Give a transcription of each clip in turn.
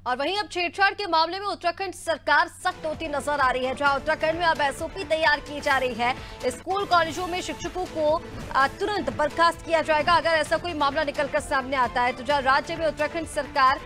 और वहीं अब छेड़छाड़ के मामले में उत्तराखंड सरकार सख्त होती नजर आ रही है, जहां उत्तराखंड में अब एसओपी तैयार की जा रही है। स्कूल कॉलेजों में शिक्षकों को तुरंत बर्खास्त किया जाएगा अगर ऐसा कोई मामला निकलकर सामने आता है। तो जहां राज्य में उत्तराखंड सरकार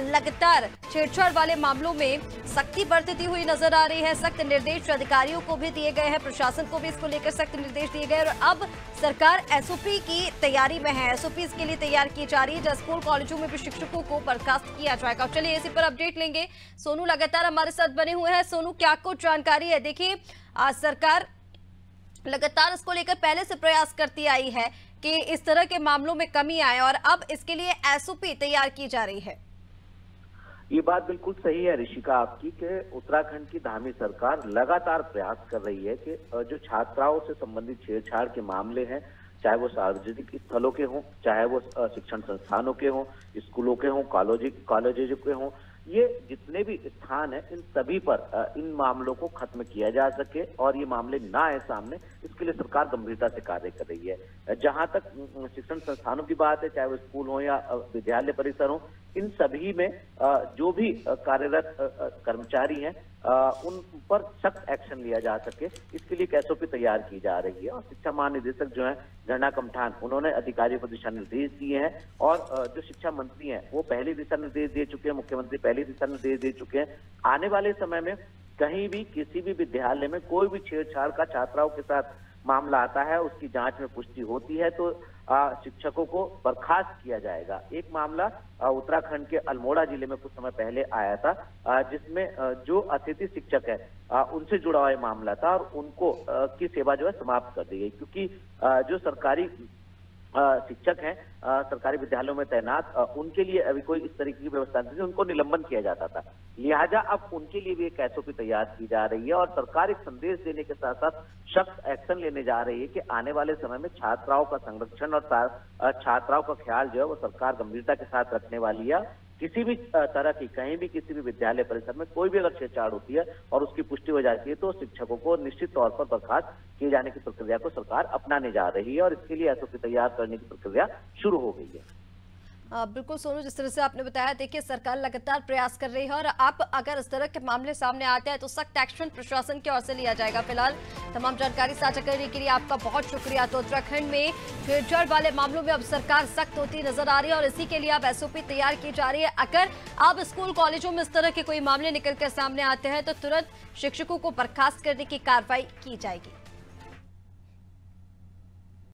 लगातार छेड़छाड़ वाले मामलों में सख्ती बरतती हुई नजर आ रही है। सख्त निर्देश अधिकारियों को भी दिए गए हैं, प्रशासन को भी इसको लेकर सख्त निर्देश दिए गए और अब सरकार एसओपी की तैयारी में है। एसओपी के लिए तैयार की जा रही है, जहां स्कूल कॉलेजों में भी शिक्षकों को बर्खास्त किया जाएगा। चलिए इसी पर अपडेट लेंगे। सोनू लगातार हमारे साथ बने हुए हैं। सोनू, क्या कुछ जानकारी है? देखिए, सरकार लगातार इसको लेकर पहले से प्रयास करती आई है कि इस तरह के मामलों में कमी आए और अब इसके लिए एसओपी तैयार की जा रही है। ये बात बिल्कुल सही है ऋषिका आपकी कि उत्तराखंड की धामी सरकार लगातार प्रयास कर रही है कि जो छात्राओं से संबंधित छेड़छाड़ के मामले हैं, चाहे वो सार्वजनिक स्थलों के हों, चाहे वो शिक्षण संस्थानों के हों, स्कूलों के हों, कॉलेजों के हों, ये जितने भी स्थान हैं, इन सभी पर इन मामलों को खत्म किया जा सके और ये मामले ना आए सामने, इसके लिए सरकार गंभीरता से कार्य कर रही है। जहां तक शिक्षण संस्थानों की बात है, चाहे वो स्कूल हो या विद्यालय परिसर हो, इन सभी में जो भी कार्यरत कर्मचारी हैं उन पर सख्त एक्शन लिया जा सके, इसके लिए एक एसओपी तैयार की जा रही है। और शिक्षा महानिदेशक जो है झरना कमठान, उन्होंने अधिकारियों को दिशा निर्देश दिए हैं और जो शिक्षा मंत्री हैं वो पहले दिशा निर्देश दे चुके हैं, मुख्यमंत्री पहले दिशा निर्देश दे चुके हैं। आने वाले समय में कहीं भी किसी भी विद्यालय में कोई भी छेड़छाड़ का छात्राओं के साथ मामला आता है, उसकी जांच में पुष्टि होती है तो शिक्षकों को बर्खास्त किया जाएगा। एक मामला उत्तराखंड के अल्मोड़ा जिले में कुछ समय पहले आया था, जिसमें जो अतिथि शिक्षक है उनसे जुड़ा हुआ मामला था और उनको की सेवा जो है समाप्त कर दी गई, क्योंकि जो सरकारी शिक्षक हैं सरकारी विद्यालयों में तैनात, उनके लिए अभी कोई इस तरीके की व्यवस्था नहीं थी, उनको निलंबन किया जाता था। लिहाजा अब उनके लिए भी एक एसओपी तैयार की जा रही है और सरकार एक संदेश देने के साथ साथ सख्त एक्शन लेने जा रही है कि आने वाले समय में छात्राओं का संरक्षण और छात्राओं का ख्याल जो है वो सरकार गंभीरता के साथ रखने वाली है। किसी भी तरह की कहीं भी किसी भी विद्यालय परिसर में कोई भी अगर छेड़छाड़ होती है और उसकी पुष्टि हो जाती है तो शिक्षकों को निश्चित तौर पर बर्खास्त किए जाने की प्रक्रिया को सरकार अपनाने जा रही है और इसके लिए एसओपी तैयार करने की प्रक्रिया शुरू हो गई है। बिल्कुल सोनू, जिस तरह से आपने बताया, देखिए सरकार लगातार प्रयास कर रही है और अब अगर इस तरह के मामले सामने आते हैं तो सख्त एक्शन प्रशासन की ओर से लिया जाएगा। फिलहाल तमाम जानकारी साझा करने के लिए आपका बहुत शुक्रिया। तो उत्तराखंड में छेड़छाड़ वाले मामलों में अब सरकार सख्त होती नजर आ रही है और इसी के लिए अब एसओपी तैयार की जा रही है। अगर अब स्कूल कॉलेजों में इस तरह के कोई मामले निकलकर सामने आते हैं तो तुरंत शिक्षकों को बर्खास्त करने की कार्रवाई की जाएगी।